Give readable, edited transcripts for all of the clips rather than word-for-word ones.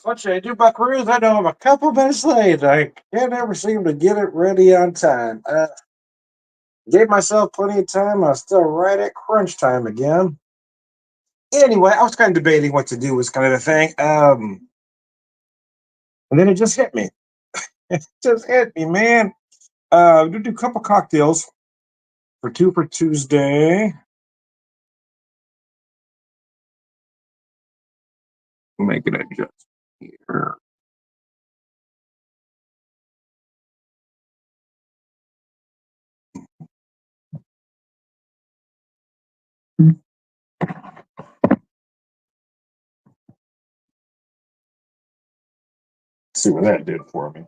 What should I do, Buckaroos? I know I'm a couple minutes late. I can't ever seem to get it ready on time. Gave myself plenty of time. I was still right at crunch time again. Anyway, I was kind of debating what to do was kind of the thing. And then it just hit me. It just hit me, man. We'll do a couple cocktails for two for Tuesday. Make it adjust here. See what that did for me.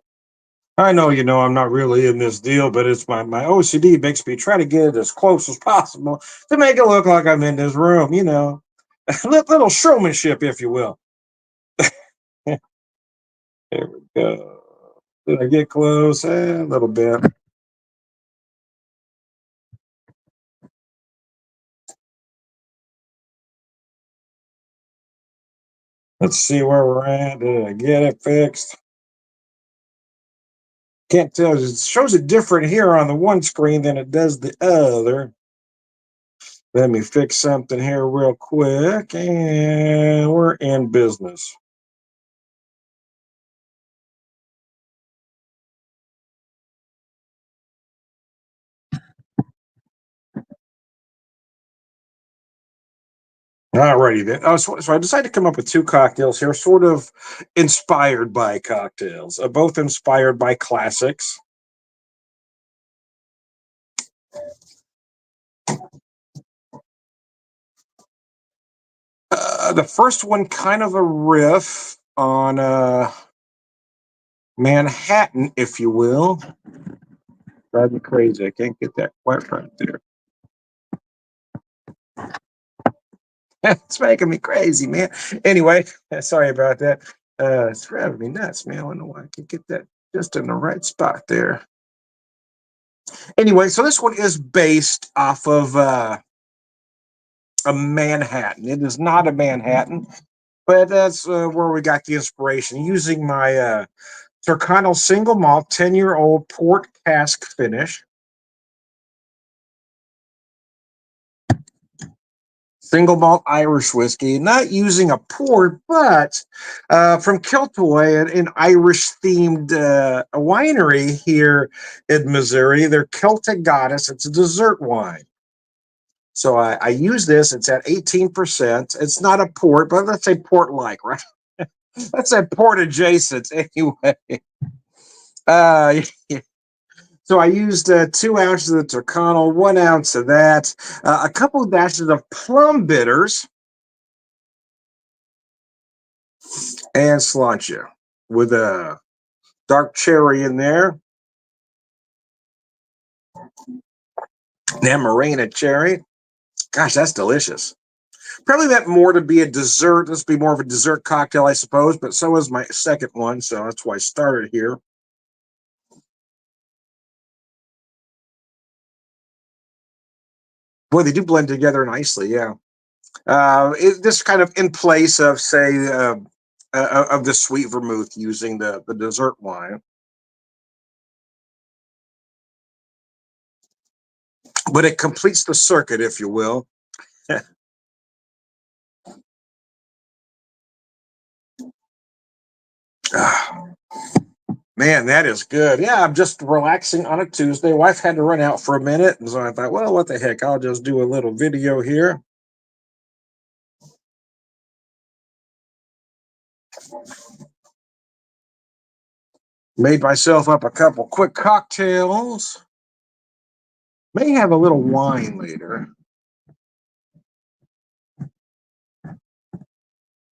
I know, I'm not really in this deal, but it's my OCD makes me try to get it as close as possible to make it look like I'm in this room. Little showmanship, if you will. There we go. Did I get close? A little bit. Let's see where we're at. Did I get it fixed? Can't tell. It shows it different here on the one screen than it does the other. Let me fix something here real quick, and we're in business. Alrighty then. So I decided to come up with two cocktails here, sort of inspired by cocktails, both inspired by classics. The first one, kind of a riff on Manhattan, if you will. Drive me crazy. I can't get that quite right there. It's making me crazy, man. Anyway, sorry about that. It's driving me nuts, man. I don't know why I can't get that just in the right spot there. Anyway, so this one is based off of a Manhattan. It is not a Manhattan, but that's where we got the inspiration. Using my Turcano single malt 10-year-old port cask finish. Single malt Irish whiskey, not using a port, but from Kiltoy, an Irish themed winery here in Missouri. They're Celtic Goddess. It's a dessert wine. So I use this. It's at 18%. It's not a port, but let's say port like, right? Let's say port adjacent anyway. Uh, so I used 2 ounces of the Turcano, 1 ounce of that, a couple of dashes of plum bitters, and sláinte with a dark cherry in there. Namarena cherry. Gosh, that's delicious. Probably meant more to be a dessert. This would be more of a dessert cocktail, I suppose, but so is my second one, so that's why I started here. Boy, they do blend together nicely, yeah. This kind of in place of, say, of the sweet vermouth using the dessert wine. But it completes the circuit, if you will. Man, that is good. Yeah, I'm just relaxing on a Tuesday. Wife had to run out for a minute, and so I thought, well, what the heck? I'll just do a little video here. Made myself up a couple quick cocktails. May have a little wine later.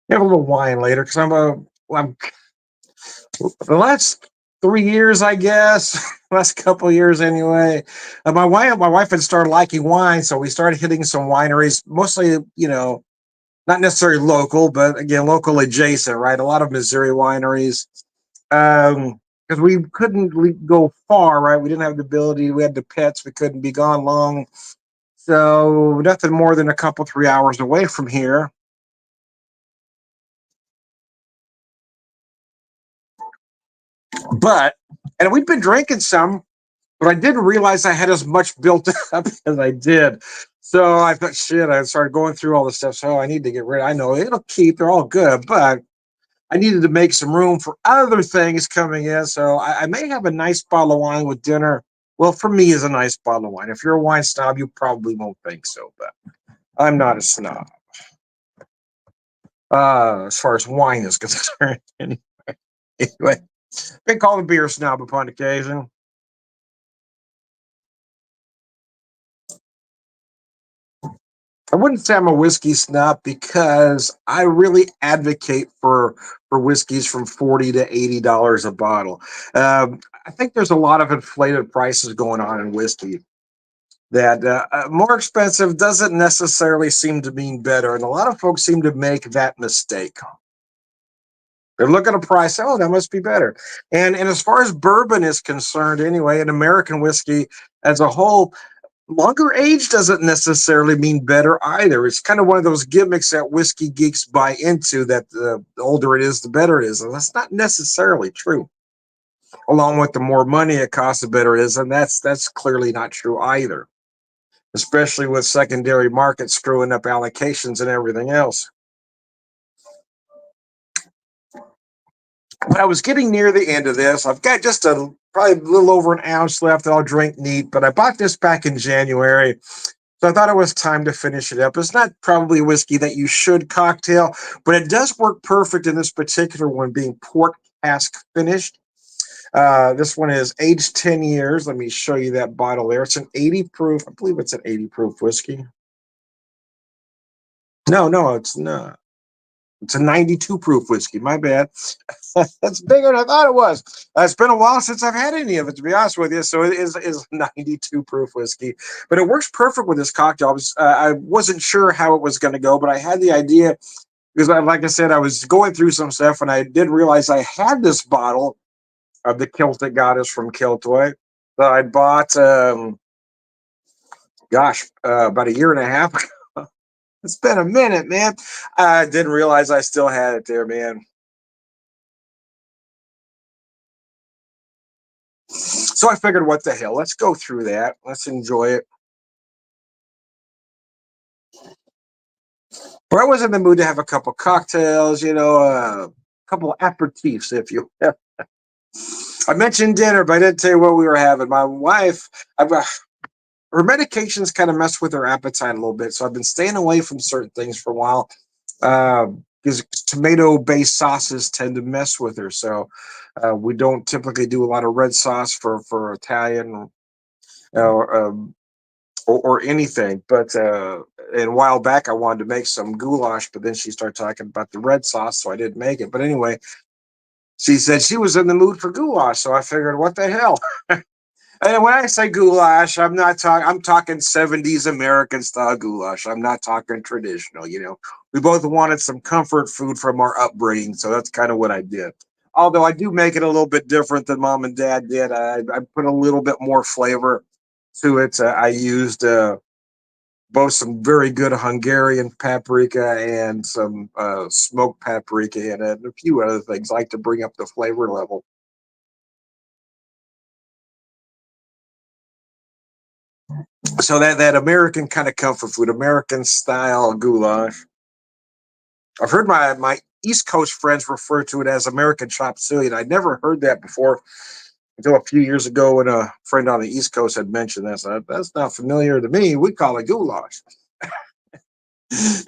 Have a little wine later because I'm the last 3 years, I guess, last couple of years anyway. My wife had started liking wine, so we started hitting some wineries, mostly, not necessarily local, but again, local adjacent, right? A lot of Missouri wineries. Because we couldn't go far, right? We didn't have the ability. We had the pets. We couldn't be gone long. So nothing more than a couple, 3 hours away from here. But and we'd been drinking some, but I didn't realize I had as much built up as I did. So I thought, shit, I started going through all the stuff. So I need to get rid. I know it'll keep, they're all good, but I needed to make some room for other things coming in. So I may have a nice bottle of wine with dinner. Well, for me, is a nice bottle of wine. If you're a wine snob, you probably won't think so, but I'm not a snob. As far as wine is concerned, anyway, been called a beer snob upon occasion. I wouldn't say I'm a whiskey snob because I really advocate for whiskeys from $40 to $80 a bottle. I think there's a lot of inflated prices going on in whiskey. That more expensive doesn't necessarily seem to mean better, and a lot of folks seem to make that mistake. They look at a price, oh, that must be better. And as far as bourbon is concerned, anyway, and American whiskey as a whole, longer age doesn't necessarily mean better either. It's kind of one of those gimmicks that whiskey geeks buy into that the older it is, the better it is. And that's not necessarily true. Along with the more money it costs, the better it is. And that's clearly not true either, especially with secondary markets screwing up allocations and everything else. But I was getting near the end of this. I've got just probably a little over an ounce left that I'll drink neat, but I bought this back in January. So I thought it was time to finish it up. It's not probably a whiskey that you should cocktail, but it does work perfect in this particular one, being port cask finished. This one is aged 10 years. Let me show you that bottle there. It's an 80 proof. I believe it's an 80 proof whiskey. No, no, it's not. It's a 92 proof whiskey. My bad. That's bigger than I thought it was. It's been a while since I've had any of it, to be honest with you. So it is 92 proof whiskey, but it works perfect with this cocktail. I wasn't sure how it was going to go, but I had the idea because, like I said, I was going through some stuff, and I did realize I had this bottle of the Celtic Goddess from Kiltoy that I bought. About a year and a half ago. It's been a minute, man. I didn't realize I still had it there, man. So I figured, what the hell? Let's go through that. Let's enjoy it. But I was in the mood to have a couple cocktails, a couple aperitifs, if you will. I mentioned dinner, but I didn't tell you what we were having. My wife, her medications kind of mess with her appetite a little bit, so I've been staying away from certain things for a while because tomato-based sauces tend to mess with her. So we don't typically do a lot of red sauce for Italian. Um, or anything. But and a while back, I wanted to make some goulash, but then she started talking about the red sauce, so I didn't make it. But anyway, she said she was in the mood for goulash, so I figured, what the hell? And when I say goulash, I'm not talking. I'm talking 70s American style goulash. I'm not talking traditional. We both wanted some comfort food from our upbringing, so that's kind of what I did. Although I do make it a little bit different than mom and dad did. I put a little bit more flavor to it. I used both some very good Hungarian paprika and some smoked paprika and a few other things like to bring up the flavor level. So that American kind of comfort food, American style goulash. I've heard my East Coast friends refer to it as American chop suey, and I'd never heard that before until a few years ago when a friend on the East Coast had mentioned this. That's not familiar to me. We call it goulash.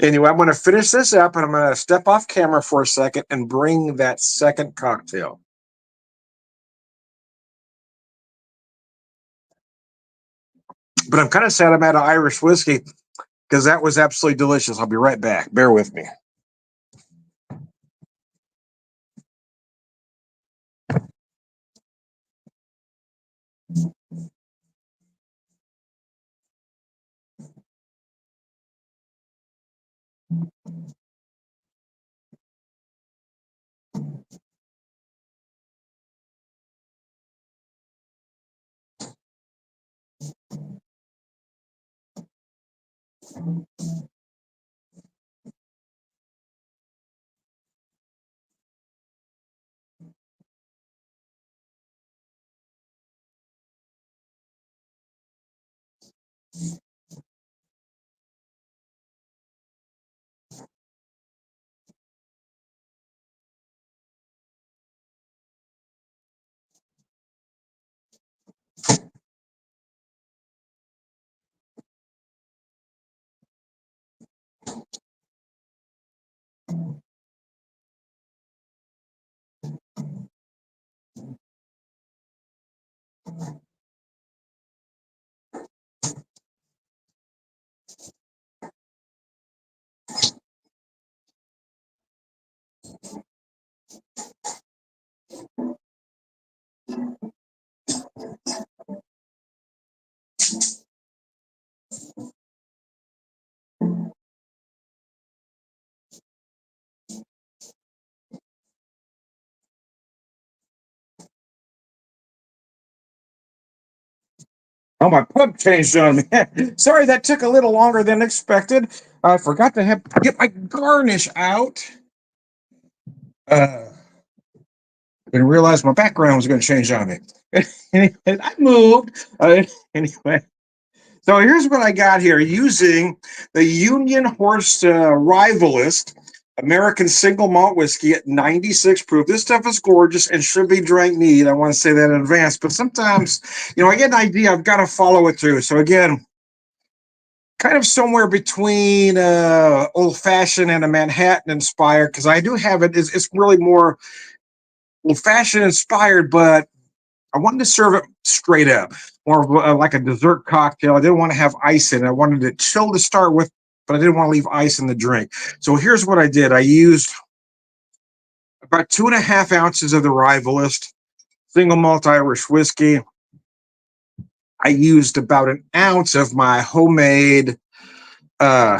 Anyway, I'm going to finish this up and I'm going to step off camera for a second and bring that second cocktail. But I'm kind of sad I'm out of Irish whiskey because that was absolutely delicious. I'll be right back. Bear with me. Oh, my pump changed on me. Sorry, that took a little longer than expected. I forgot to get my garnish out. Uh, didn't realize my background was going to change on me. Anyway, I moved. Anyway, so here's what I got here using the Union Horse Rivalist American Single Malt Whiskey at 96 proof. This stuff is gorgeous and should be drank neat. I want to say that in advance, but sometimes, I get an idea. I've got to follow it through. So again, kind of somewhere between old fashioned and a Manhattan inspired, because I do have it. It's really more old fashioned inspired, but I wanted to serve it straight up, more of like a dessert cocktail. I didn't want to have ice in it. I wanted it chill to start with, but I didn't want to leave ice in the drink. So here's what I did. I used about 2.5 ounces of the Rivalist single malt Irish whiskey. I used about an ounce of my homemade uh,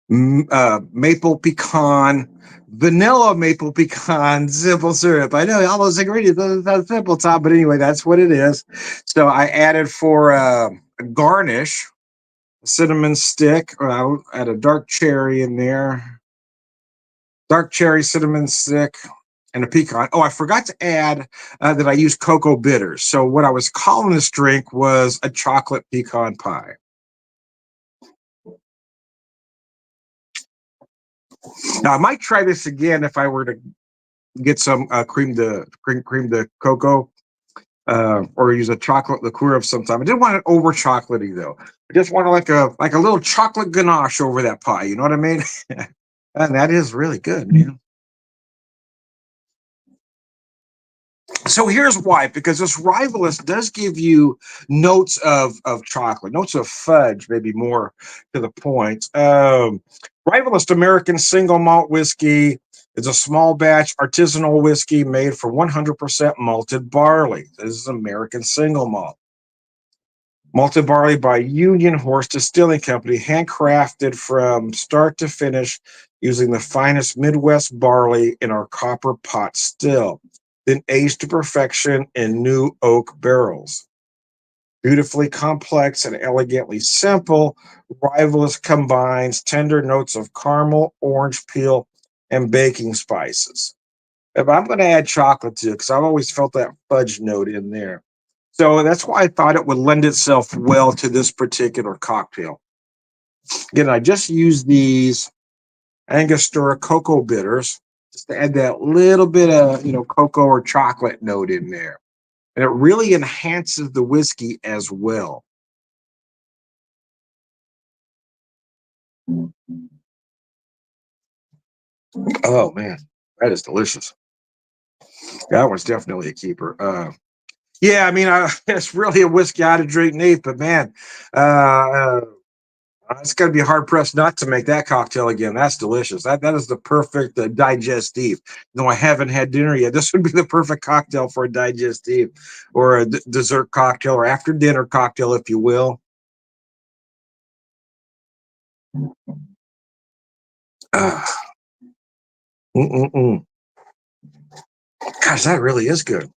vanilla maple pecan simple syrup. I know all those ingredients doesn't sound simple, Tom, but anyway, that's what it is. So I added for a garnish, a cinnamon stick. I add a dark cherry in there, dark cherry cinnamon stick, and a pecan. Oh, I forgot to add that I used cocoa bitters. So what I was calling this drink was a chocolate pecan pie. Now I might try this again if I were to get some cream the cocoa, or use a chocolate liqueur of some type. I didn't want it over chocolatey though. I just wanted like a little chocolate ganache over that pie. You know what I mean? And that is really good, man. So here's why, because this Rivalist does give you notes of chocolate, notes of fudge, maybe more to the point. Rivalist American Single Malt Whiskey is a small batch artisanal whiskey made from 100% malted barley. This is American Single Malt. Malted barley by Union Horse Distilling Company, handcrafted from start to finish using the finest Midwest barley in our copper pot still, then aged to perfection in new oak barrels. Beautifully complex and elegantly simple, Rivalist combines tender notes of caramel, orange peel, and baking spices. If I'm going to add chocolate to it, because I've always felt that fudge note in there. So that's why I thought it would lend itself well to this particular cocktail. Again, I just used these Angostura cocoa bitters just to add that little bit of, cocoa or chocolate note in there. And it really enhances the whiskey as well. Oh, man, that is delicious. That one's definitely a keeper. Yeah, I mean, it's really a whiskey I to drink neat, but man, uh, it's going to be hard pressed not to make that cocktail again. That's delicious. That is the perfect digestive. No, I haven't had dinner yet. This would be the perfect cocktail for a digestive, or a dessert cocktail, or after dinner cocktail, if you will. Uh, mm-mm-mm. Gosh, that really is good.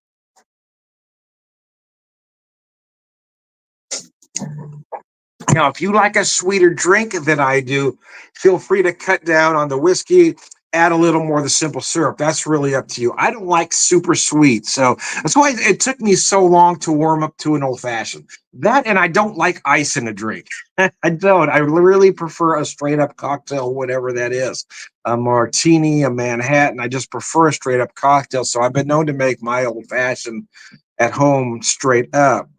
Now, if you like a sweeter drink than I do, feel free to cut down on the whiskey add a little more of the simple syrup. That's really up to you. I don't like super sweet. So that's why it took me so long to warm up to an old fashioned. That, and I don't like ice in a drink. I don't. I really prefer a straight up cocktail, whatever that is. A martini, a Manhattan. I just prefer a straight up cocktail. So I've been known to make my old fashioned at home straight up.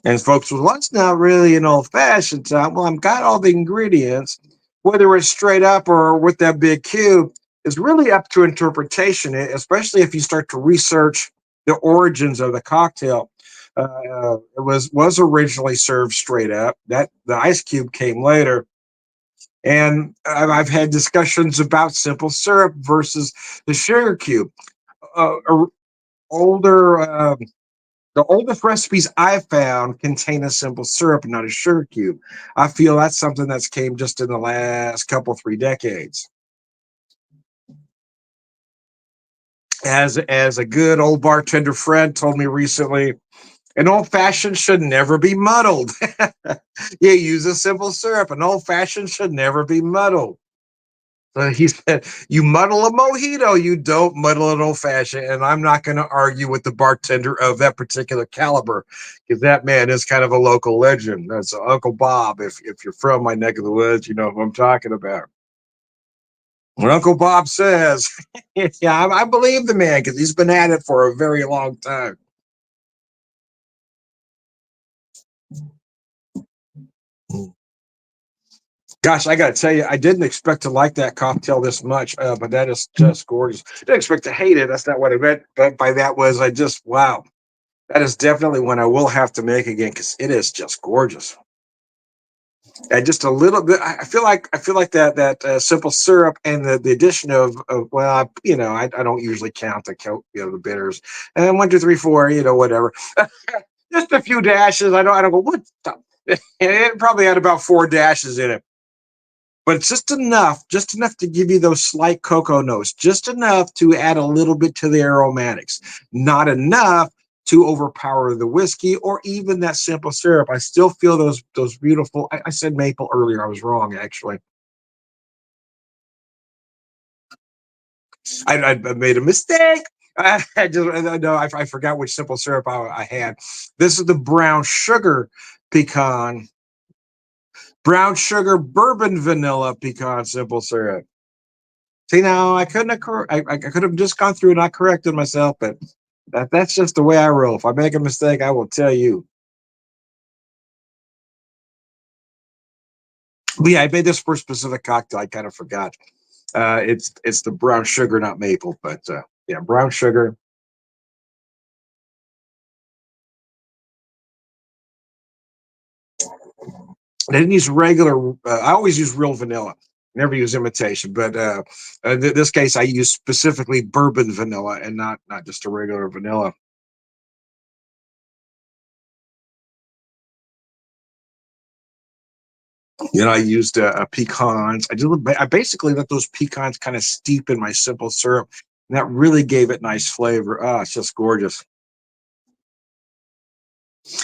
And folks, well, that's not really an old fashioned time. Well, I've got all the ingredients, whether it's straight up or with that big cube, is really up to interpretation, especially if you start to research the origins of the cocktail. It was originally served straight up. That the ice cube came later, and I've had discussions about simple syrup versus the sugar cube. Older The oldest recipes I've found contain a simple syrup, not a sugar cube. I feel that's something that's came just in the last couple, 3 decades. As a good old bartender friend told me recently, an old fashioned should never be muddled. You use a simple syrup. An old fashioned should never be muddled. So he said, "You muddle a mojito, you don't muddle an old fashioned." And I'm not going to argue with the bartender of that particular caliber, because that man is kind of a local legend. That's Uncle Bob. If you're from my neck of the woods, you know who I'm talking about. When Uncle Bob says, "Yeah, I believe the man because he's been at it for a very long time." Gosh, I got to tell you, I didn't expect to like that cocktail this much, but that is just gorgeous. Didn't expect to hate it. That's not what I meant. But by that was I just wow. That is definitely one I will have to make again because it is just gorgeous. And just a little bit. I feel like that simple syrup and the addition of well, I don't usually count the bitters and 1, 2, 3, 4, whatever. Just a few dashes. I don't go what the. It probably had about 4 dashes in it, but it's just enough to give you those slight cocoa notes, just enough to add a little bit to the aromatics, not enough to overpower the whiskey or even that simple syrup. I still feel those beautiful. I said maple earlier. I was wrong actually. I made a mistake. I forgot which simple syrup I had. This is the pecan, brown sugar bourbon vanilla pecan simple syrup. See, now I couldn't have, I could have just gone through and I corrected myself, but that's just the way I roll. If I make a mistake, I will tell you. But yeah, I made this for a specific cocktail. I kind of forgot. It's the brown sugar, not maple, but yeah, brown sugar. I didn't use regular. I always use real vanilla. Never use imitation, but this case I use specifically bourbon vanilla and not just a regular vanilla. I used pecans. I basically let those pecans kind of steep in my simple syrup, and that really gave it nice flavor. Ah, it's just gorgeous.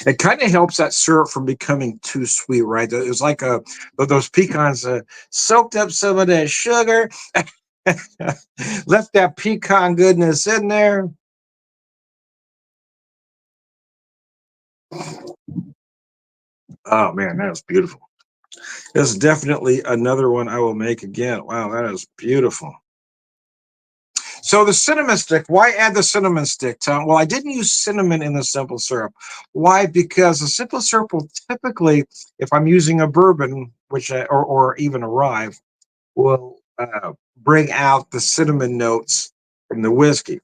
It kind of helps that syrup from becoming too sweet, right? It was like those pecans soaked up some of that sugar, left that pecan goodness in there. Oh man, that was beautiful. This is definitely another one I will make again. Wow, that is beautiful. So the cinnamon stick, why add the cinnamon stick, Tom? Well, I didn't use cinnamon in the simple syrup. Why? Because the simple syrup will typically, if I'm using a bourbon, or even a rye, will bring out the cinnamon notes from the whiskey.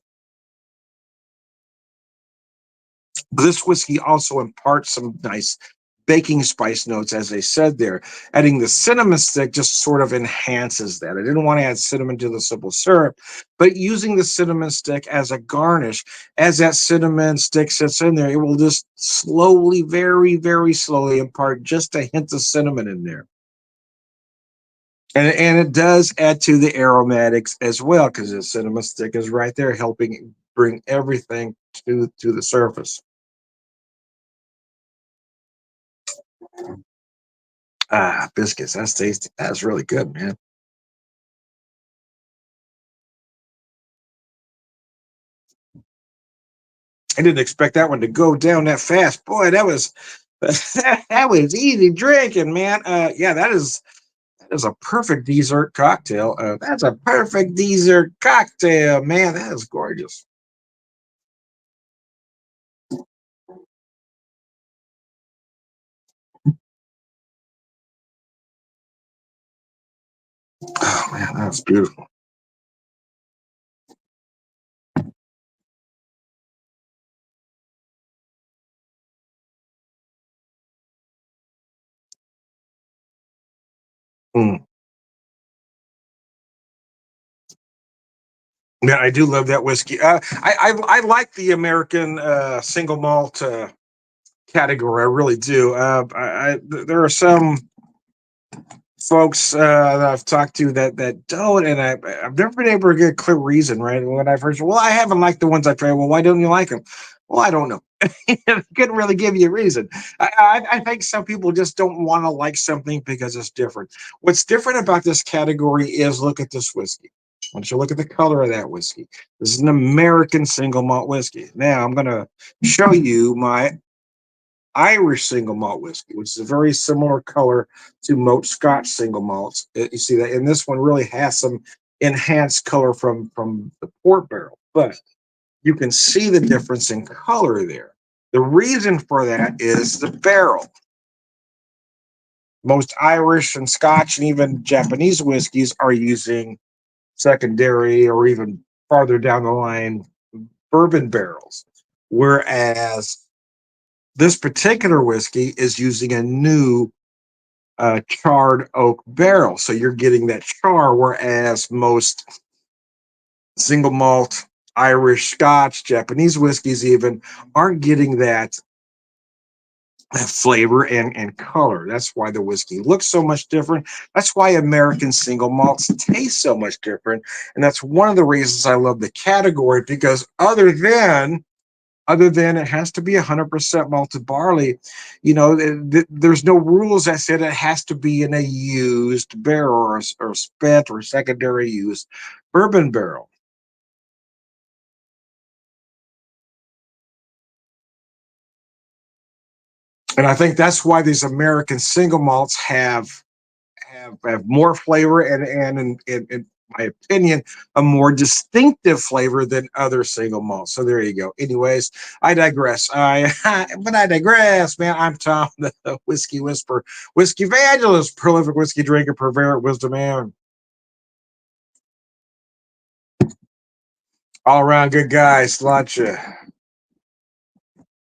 This whiskey also imparts some nice baking spice notes, as they said there. Adding the cinnamon stick just sort of enhances that. I didn't want to add cinnamon to the simple syrup, but using the cinnamon stick as a garnish, as that cinnamon stick sits in there, it will just slowly, very, very slowly impart just a hint of cinnamon in there. And it does add to the aromatics as well because the cinnamon stick is right there helping bring everything to the surface. Ah, biscuits. That's tasty. That's really good, man. I didn't expect that one to go down that fast. Boy, that was that was easy drinking, man. Yeah, that is a perfect dessert cocktail. That's a perfect dessert cocktail, man. That is gorgeous. Oh man, that's beautiful. Mm. Yeah, I do love that whiskey. I like the American single malt category. I really do. There are some folks that I've talked to that don't, and I've never been able to get a clear reason. Right? When I first, well, I haven't liked the ones I tried. Well, why don't you like them? Well, I don't know. I couldn't really give you a reason. I think some people just don't want to like something because it's different. What's different about this category is look at this whiskey. Once you look at the color of that whiskey, this is an American single malt whiskey. Now I'm going to show you my Irish single malt whiskey, which is a very similar color to most Scotch single malts. You see that, and this one really has some enhanced color from the port barrel, but you can see the difference in color there. The reason for that is the barrel. Most Irish and Scotch and even Japanese whiskeys are using secondary or even farther down the line bourbon barrels, whereas this particular whiskey is using a new charred oak barrel. So you're getting that char, whereas most single malt, Irish, Scotch, Japanese whiskeys even aren't getting that flavor and color. That's why the whiskey looks so much different. That's why American single malts taste so much different. And that's one of the reasons I love the category because other than it has to be 100% malted barley. There's no rules that said it has to be in a used barrel or spent or secondary used bourbon barrel. And I think that's why these American single malts have more flavor and in my opinion, a more distinctive flavor than other single malts. So there you go. Anyways, I digress. But I digress, man. I'm Tom, the whiskey whisperer, whiskey evangelist, prolific whiskey drinker, purveyor of wisdom, man. All around good guys. Lunch.